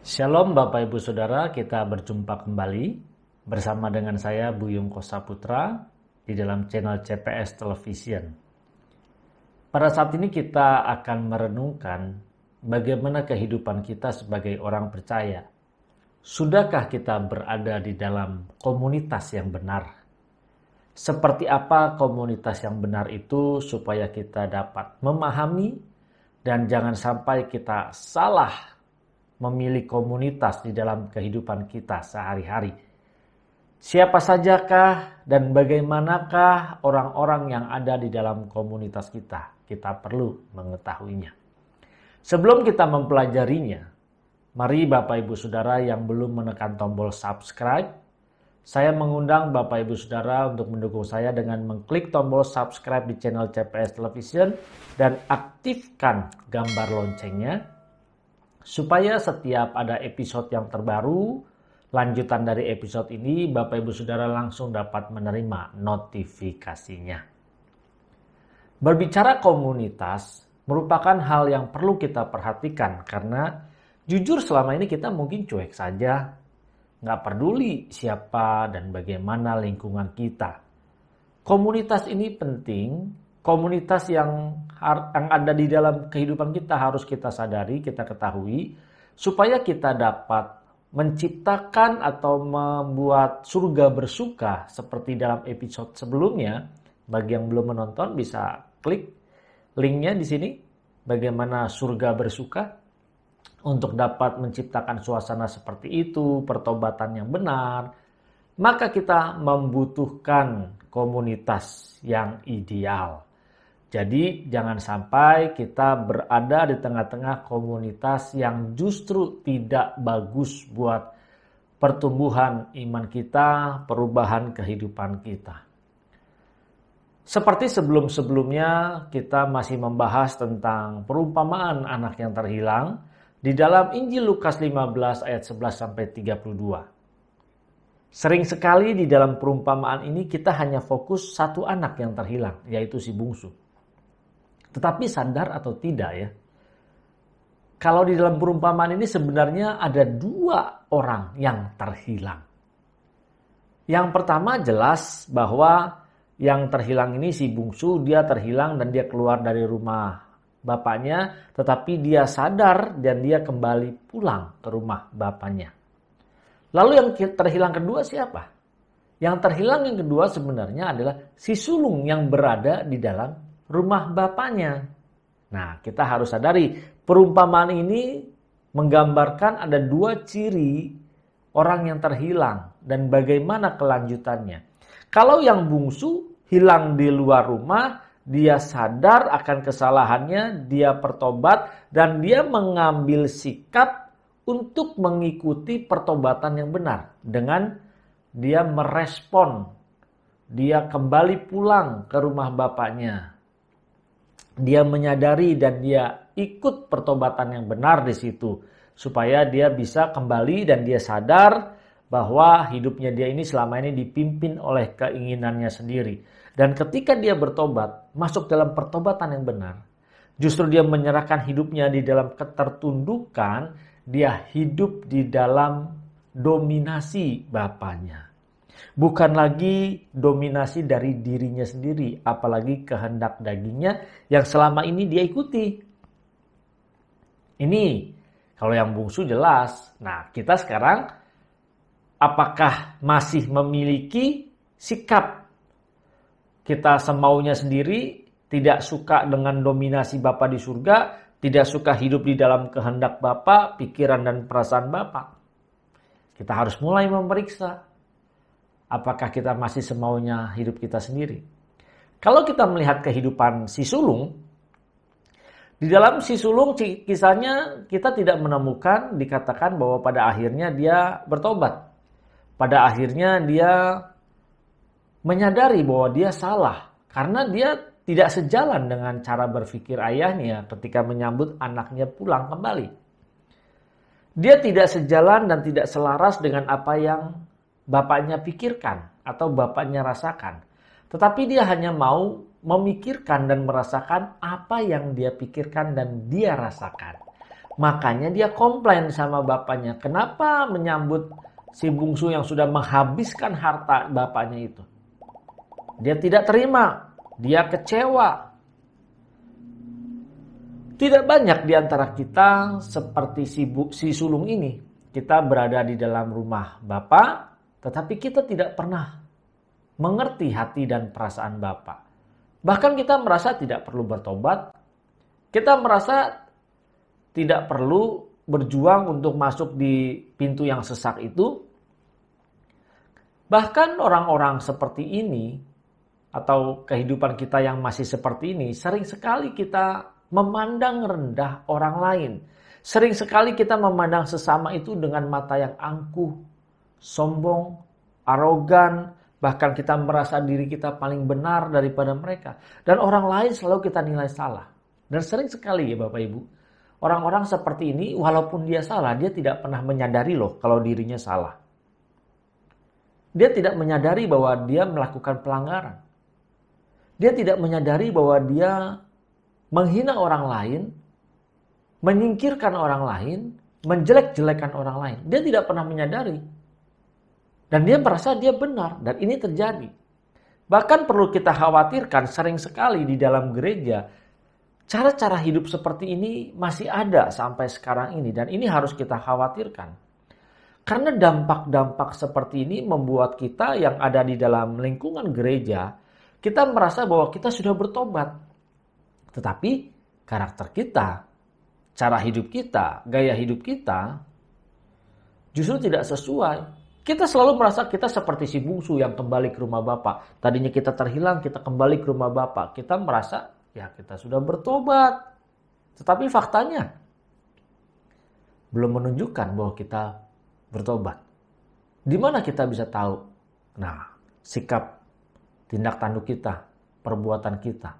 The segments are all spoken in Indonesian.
Shalom Bapak Ibu Saudara, kita berjumpa kembali bersama dengan saya Buyung Kosa Putra di dalam channel CPS Television. Pada saat ini kita akan merenungkan bagaimana kehidupan kita sebagai orang percaya. Sudahkah kita berada di dalam komunitas yang benar? Seperti apa komunitas yang benar itu supaya kita dapat memahami dan jangan sampai kita salah memilih komunitas di dalam kehidupan kita sehari-hari. Siapa sajakah dan bagaimanakah orang-orang yang ada di dalam komunitas kita? Kita perlu mengetahuinya. Sebelum kita mempelajarinya, mari Bapak Ibu Saudara yang belum menekan tombol subscribe, saya mengundang Bapak Ibu Saudara untuk mendukung saya dengan mengklik tombol subscribe di channel CPS Television dan aktifkan gambar loncengnya, supaya setiap ada episode yang terbaru, lanjutan dari episode ini, Bapak Ibu Saudara langsung dapat menerima notifikasinya. Berbicara komunitas merupakan hal yang perlu kita perhatikan karena jujur selama ini kita mungkin cuek saja, nggak peduli siapa dan bagaimana lingkungan kita. Komunitas ini penting. Komunitas yang ada di dalam kehidupan kita harus kita sadari, kita ketahui, supaya kita dapat menciptakan atau membuat surga bersuka seperti dalam episode sebelumnya. Bagi yang belum menonton bisa klik linknya di sini, bagaimana surga bersuka, untuk dapat menciptakan suasana seperti itu, pertobatan yang benar. Maka kita membutuhkan komunitas yang ideal. Jadi jangan sampai kita berada di tengah-tengah komunitas yang justru tidak bagus buat pertumbuhan iman kita, perubahan kehidupan kita. Seperti sebelum-sebelumnya kita masih membahas tentang perumpamaan anak yang terhilang di dalam Injil Lukas 15 ayat 11-32. Sering sekali di dalam perumpamaan ini kita hanya fokus satu anak yang terhilang, yaitu si bungsu. Tetapi sadar atau tidak ya, kalau di dalam perumpamaan ini sebenarnya ada dua orang yang terhilang. Yang pertama jelas bahwa yang terhilang ini si bungsu, dia terhilang dan dia keluar dari rumah bapaknya, tetapi dia sadar dan dia kembali pulang ke rumah bapaknya. Lalu yang terhilang kedua siapa? Yang terhilang yang kedua sebenarnya adalah si sulung yang berada di dalam rumah bapaknya. Nah, kita harus sadari perumpamaan ini menggambarkan ada dua ciri orang yang terhilang dan bagaimana kelanjutannya. Kalau yang bungsu hilang di luar rumah, dia sadar akan kesalahannya, dia bertobat dan dia mengambil sikap untuk mengikuti pertobatan yang benar dengan dia merespon, dia kembali pulang ke rumah bapaknya. Dia menyadari dan dia ikut pertobatan yang benar di situ supaya dia bisa kembali dan dia sadar bahwa hidupnya dia ini selama ini dipimpin oleh keinginannya sendiri. Dan ketika dia bertobat, masuk dalam pertobatan yang benar, justru dia menyerahkan hidupnya di dalam ketertundukan, dia hidup di dalam dominasi bapaknya. Bukan lagi dominasi dari dirinya sendiri, apalagi kehendak dagingnya yang selama ini dia ikuti. Ini kalau yang bungsu jelas. Nah, kita sekarang apakah masih memiliki sikap kita semaunya sendiri, tidak suka dengan dominasi Bapa di surga, tidak suka hidup di dalam kehendak Bapa, pikiran dan perasaan Bapa? Kita harus mulai memeriksa. Apakah kita masih semaunya hidup kita sendiri? Kalau kita melihat kehidupan si sulung, di dalam si sulung kisahnya kita tidak menemukan dikatakan bahwa pada akhirnya dia bertobat. Pada akhirnya dia menyadari bahwa dia salah karena dia tidak sejalan dengan cara berpikir ayahnya ketika menyambut anaknya pulang kembali. Dia tidak sejalan dan tidak selaras dengan apa yang bapaknya pikirkan atau bapaknya rasakan. Tetapi dia hanya mau memikirkan dan merasakan apa yang dia pikirkan dan dia rasakan. Makanya dia komplain sama bapaknya. Kenapa menyambut si bungsu yang sudah menghabiskan harta bapaknya itu? Dia tidak terima. Dia kecewa. Tidak banyak di antara kita seperti si sulung ini. Kita berada di dalam rumah Bapak, tetapi kita tidak pernah mengerti hati dan perasaan Bapak. Bahkan kita merasa tidak perlu bertobat. Kita merasa tidak perlu berjuang untuk masuk di pintu yang sesak itu. Bahkan orang-orang seperti ini atau kehidupan kita yang masih seperti ini, sering sekali kita memandang rendah orang lain. Sering sekali kita memandang sesama itu dengan mata yang angkuh, sombong, arogan, bahkan kita merasa diri kita paling benar daripada mereka. Dan orang lain selalu kita nilai salah. Dan sering sekali ya Bapak Ibu, orang-orang seperti ini walaupun dia salah, dia tidak pernah menyadari loh kalau dirinya salah. Dia tidak menyadari bahwa dia melakukan pelanggaran. Dia tidak menyadari bahwa dia menghina orang lain, menyingkirkan orang lain, menjelek-jelekan orang lain. Dia tidak pernah menyadari. Dan dia merasa dia benar. Dan ini terjadi. Bahkan perlu kita khawatirkan sering sekali di dalam gereja, cara-cara hidup seperti ini masih ada sampai sekarang ini. Dan ini harus kita khawatirkan. Karena dampak-dampak seperti ini membuat kita yang ada di dalam lingkungan gereja, kita merasa bahwa kita sudah bertobat. Tetapi karakter kita, cara hidup kita, gaya hidup kita justru tidak sesuai. Kita selalu merasa kita seperti si bungsu yang kembali ke rumah Bapak. Tadinya kita terhilang, kita kembali ke rumah Bapak. Kita merasa ya kita sudah bertobat. Tetapi faktanya belum menunjukkan bahwa kita bertobat. Di mana kita bisa tahu? Nah, sikap, tindak tanduk kita, perbuatan kita.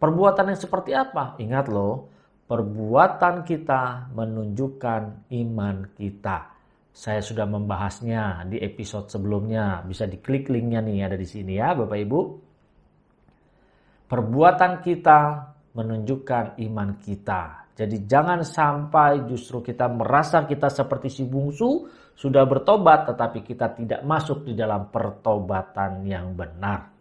Perbuatan yang seperti apa? Ingat loh, perbuatan kita menunjukkan iman kita. Saya sudah membahasnya di episode sebelumnya. Bisa diklik linknya nih, ada di sini ya Bapak Ibu. Perbuatan kita menunjukkan iman kita. Jadi jangan sampai justru kita merasa kita seperti si bungsu sudah bertobat tetapi kita tidak masuk di dalam pertobatan yang benar.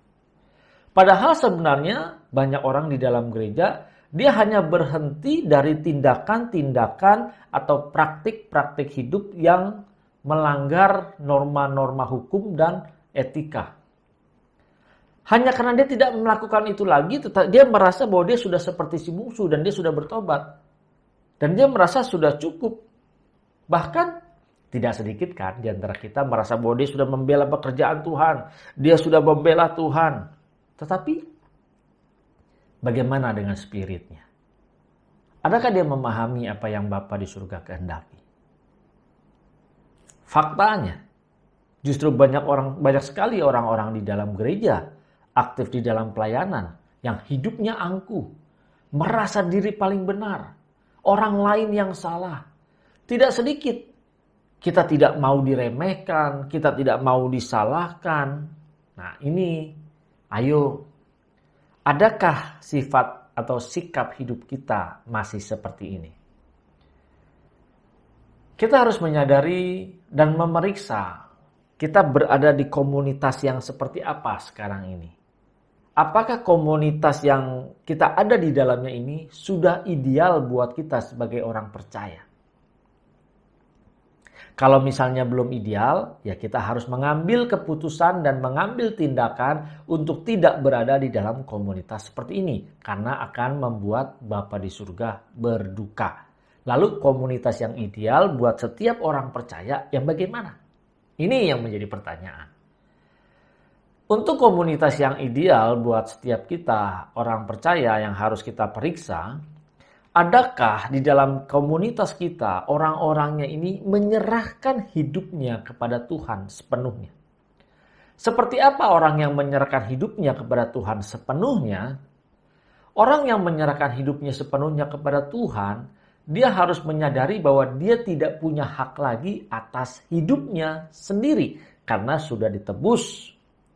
Padahal sebenarnya banyak orang di dalam gereja dia hanya berhenti dari tindakan-tindakan atau praktik-praktik hidup yang melanggar norma-norma hukum dan etika. Hanya karena dia tidak melakukan itu lagi, dia merasa bahwa dia sudah seperti si bungsu dan dia sudah bertobat. Dan dia merasa sudah cukup. Bahkan tidak sedikit kan di antara kita merasa bahwa dia sudah membela pekerjaan Tuhan. Dia sudah membela Tuhan. Tetapi bagaimana dengan spiritnya? Adakah dia memahami apa yang Bapa di surga kehendaki? Faktanya, justru banyak sekali orang-orang di dalam gereja aktif di dalam pelayanan yang hidupnya angkuh, merasa diri paling benar, orang lain yang salah. Tidak sedikit kita tidak mau diremehkan, kita tidak mau disalahkan. Nah, ini ayo, adakah sifat atau sikap hidup kita masih seperti ini? Kita harus menyadari dan memeriksa kita berada di komunitas yang seperti apa sekarang ini. Apakah komunitas yang kita ada di dalamnya ini sudah ideal buat kita sebagai orang percaya? Kalau misalnya belum ideal, ya kita harus mengambil keputusan dan mengambil tindakan untuk tidak berada di dalam komunitas seperti ini. Karena akan membuat Bapa di surga berduka. Lalu komunitas yang ideal buat setiap orang percaya yang bagaimana? Ini yang menjadi pertanyaan. Untuk komunitas yang ideal buat setiap kita orang percaya yang harus kita periksa, adakah di dalam komunitas kita orang-orangnya ini menyerahkan hidupnya kepada Tuhan sepenuhnya? Seperti apa orang yang menyerahkan hidupnya kepada Tuhan sepenuhnya? Orang yang menyerahkan hidupnya sepenuhnya kepada Tuhan, dia harus menyadari bahwa dia tidak punya hak lagi atas hidupnya sendiri karena sudah ditebus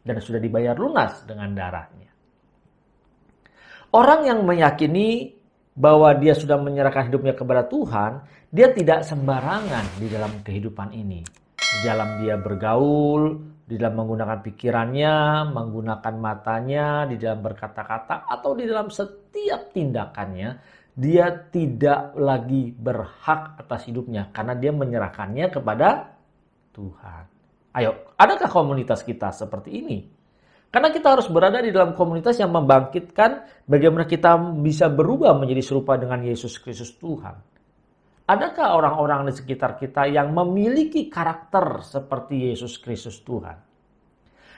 dan sudah dibayar lunas dengan darahnya. Orang yang meyakini bahwa dia sudah menyerahkan hidupnya kepada Tuhan, dia tidak sembarangan di dalam kehidupan ini. Di dalam dia bergaul, di dalam menggunakan pikirannya, menggunakan matanya, di dalam berkata-kata, atau di dalam setiap tindakannya, dia tidak lagi berhak atas hidupnya karena dia menyerahkannya kepada Tuhan. Ayo, adakah komunitas kita seperti ini? Karena kita harus berada di dalam komunitas yang membangkitkan bagaimana kita bisa berubah menjadi serupa dengan Yesus Kristus Tuhan. Adakah orang-orang di sekitar kita yang memiliki karakter seperti Yesus Kristus Tuhan?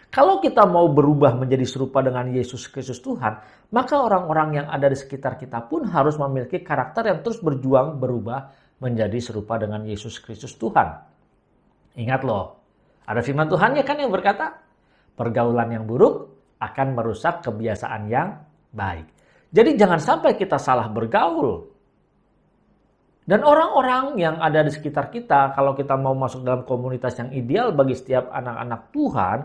Kalau kita mau berubah menjadi serupa dengan Yesus Kristus Tuhan, maka orang-orang yang ada di sekitar kita pun harus memiliki karakter yang terus berjuang berubah menjadi serupa dengan Yesus Kristus Tuhan. Ingat loh, ada firman Tuhannya kan yang berkata, pergaulan yang buruk akan merusak kebiasaan yang baik. Jadi jangan sampai kita salah bergaul. Dan orang-orang yang ada di sekitar kita, kalau kita mau masuk dalam komunitas yang ideal bagi setiap anak-anak Tuhan,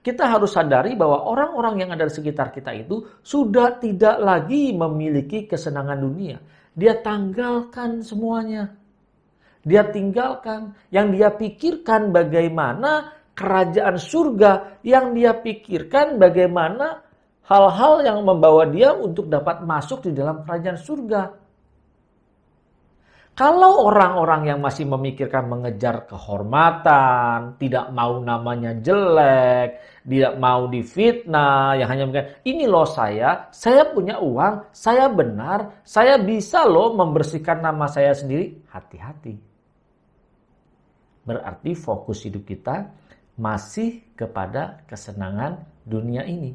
kita harus sadari bahwa orang-orang yang ada di sekitar kita itu sudah tidak lagi memiliki kesenangan dunia. Dia tanggalkan semuanya. Dia tinggalkan. Yang dia pikirkan bagaimana kerajaan surga. Yang dia pikirkan bagaimana hal-hal yang membawa dia untuk dapat masuk di dalam kerajaan surga. Kalau orang-orang yang masih memikirkan mengejar kehormatan, tidak mau namanya jelek, tidak mau difitnah, yang hanya mengatakan, ini loh saya punya uang, saya benar, saya bisa loh membersihkan nama saya sendiri. Hati-hati. Berarti fokus hidup kita masih kepada kesenangan dunia ini.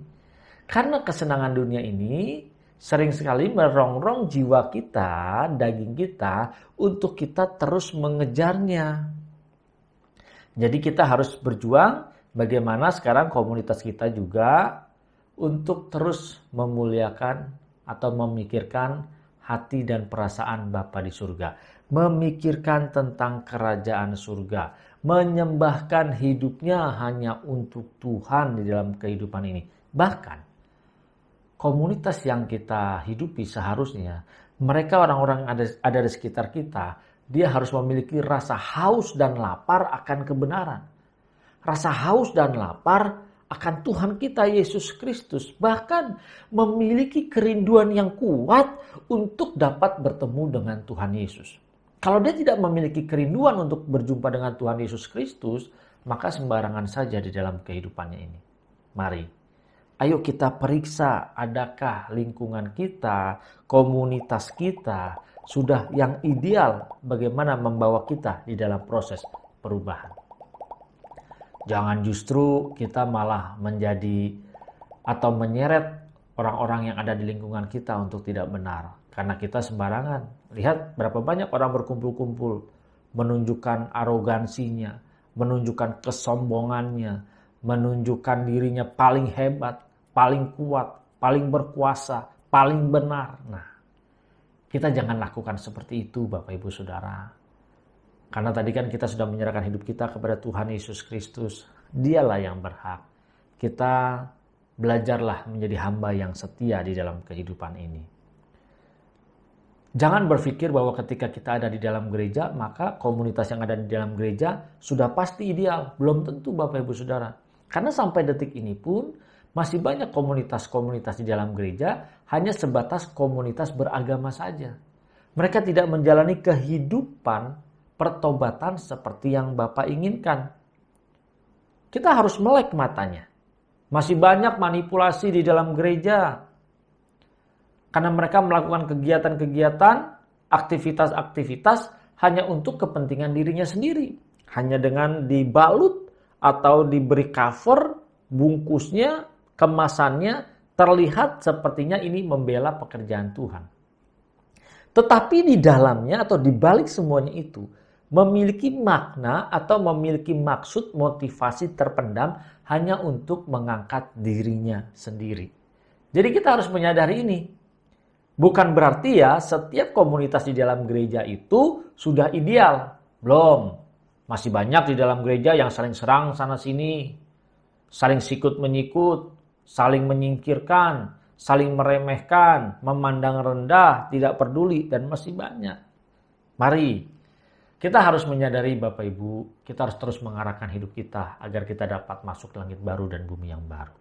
Karena kesenangan dunia ini sering sekali merongrong jiwa kita, daging kita, untuk kita terus mengejarnya. Jadi kita harus berjuang bagaimana sekarang komunitas kita juga untuk terus memuliakan atau memikirkan hati dan perasaan Bapa di surga. Memikirkan tentang kerajaan surga. Menyembahkan hidupnya hanya untuk Tuhan di dalam kehidupan ini. Bahkan komunitas yang kita hidupi seharusnya, mereka orang-orang yang ada di sekitar kita, dia harus memiliki rasa haus dan lapar akan kebenaran. Rasa haus dan lapar akan Tuhan kita Yesus Kristus. Bahkan memiliki kerinduan yang kuat untuk dapat bertemu dengan Tuhan Yesus. Kalau dia tidak memiliki kerinduan untuk berjumpa dengan Tuhan Yesus Kristus, maka sembarangan saja di dalam kehidupannya ini. Mari. Ayo kita periksa adakah lingkungan kita, komunitas kita sudah yang ideal bagaimana membawa kita di dalam proses perubahan. Jangan justru kita malah menjadi atau menyeret orang-orang yang ada di lingkungan kita untuk tidak benar. Karena kita sembarangan. Lihat berapa banyak orang berkumpul-kumpul menunjukkan arogansinya, menunjukkan kesombongannya, menunjukkan dirinya paling hebat, paling kuat, paling berkuasa, paling benar. Nah, kita jangan lakukan seperti itu Bapak Ibu Saudara. Karena tadi kan kita sudah menyerahkan hidup kita kepada Tuhan Yesus Kristus. Dialah yang berhak. Kita belajarlah menjadi hamba yang setia di dalam kehidupan ini. Jangan berpikir bahwa ketika kita ada di dalam gereja, maka komunitas yang ada di dalam gereja sudah pasti ideal. Belum tentu Bapak Ibu Saudara. Karena sampai detik ini pun masih banyak komunitas-komunitas di dalam gereja hanya sebatas komunitas beragama saja. Mereka tidak menjalani kehidupan pertobatan seperti yang Bapak inginkan. Kita harus melek matanya. Masih banyak manipulasi di dalam gereja. Karena mereka melakukan kegiatan-kegiatan, aktivitas-aktivitas hanya untuk kepentingan dirinya sendiri. Hanya dengan dibalut atau diberi cover, bungkusnya, kemasannya terlihat sepertinya ini membela pekerjaan Tuhan. Tetapi di dalamnya atau di balik semuanya itu memiliki makna atau memiliki maksud motivasi terpendam hanya untuk mengangkat dirinya sendiri. Jadi kita harus menyadari ini. Bukan berarti ya setiap komunitas di dalam gereja itu sudah ideal. Belum. Masih banyak di dalam gereja yang saling serang sana sini. Saling sikut menyikut. Saling menyingkirkan, saling meremehkan, memandang rendah, tidak peduli, dan masih banyak. Mari, kita harus menyadari Bapak Ibu, kita harus terus mengarahkan hidup kita agar kita dapat masuk langit baru dan bumi yang baru.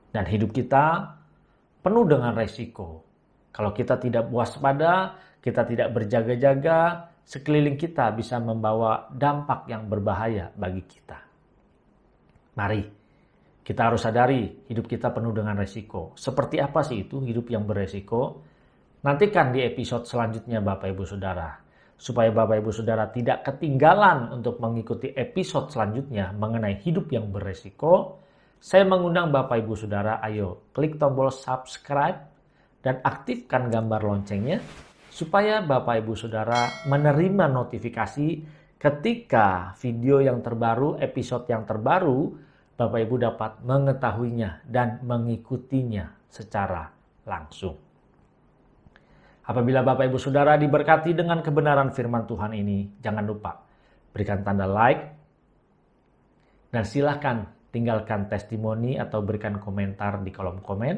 Dan hidup kita penuh dengan resiko. Kalau kita tidak waspada, kita tidak berjaga-jaga, sekeliling kita bisa membawa dampak yang berbahaya bagi kita. Mari, kita harus sadari hidup kita penuh dengan resiko. Seperti apa sih itu hidup yang beresiko? Nantikan di episode selanjutnya Bapak Ibu Saudara. Supaya Bapak Ibu Saudara tidak ketinggalan untuk mengikuti episode selanjutnya mengenai hidup yang beresiko, saya mengundang Bapak Ibu Saudara, ayo klik tombol subscribe dan aktifkan gambar loncengnya supaya Bapak Ibu Saudara menerima notifikasi ketika video yang terbaru, episode yang terbaru, Bapak Ibu dapat mengetahuinya dan mengikutinya secara langsung. Apabila Bapak Ibu Saudara diberkati dengan kebenaran firman Tuhan ini, jangan lupa berikan tanda like dan silahkan tinggalkan testimoni atau berikan komentar di kolom komen.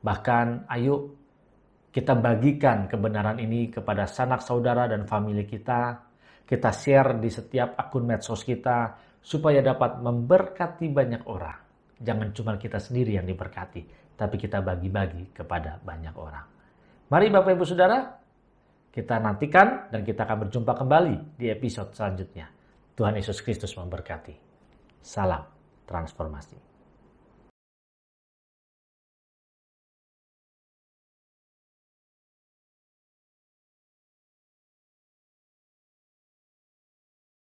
Bahkan ayo kita bagikan kebenaran ini kepada sanak saudara dan famili kita. Kita share di setiap akun medsos kita supaya dapat memberkati banyak orang. Jangan cuma kita sendiri yang diberkati, tapi kita bagi-bagi kepada banyak orang. Mari Bapak Ibu Saudara, kita nantikan dan kita akan berjumpa kembali di episode selanjutnya. Tuhan Yesus Kristus memberkati. Salam transformasi.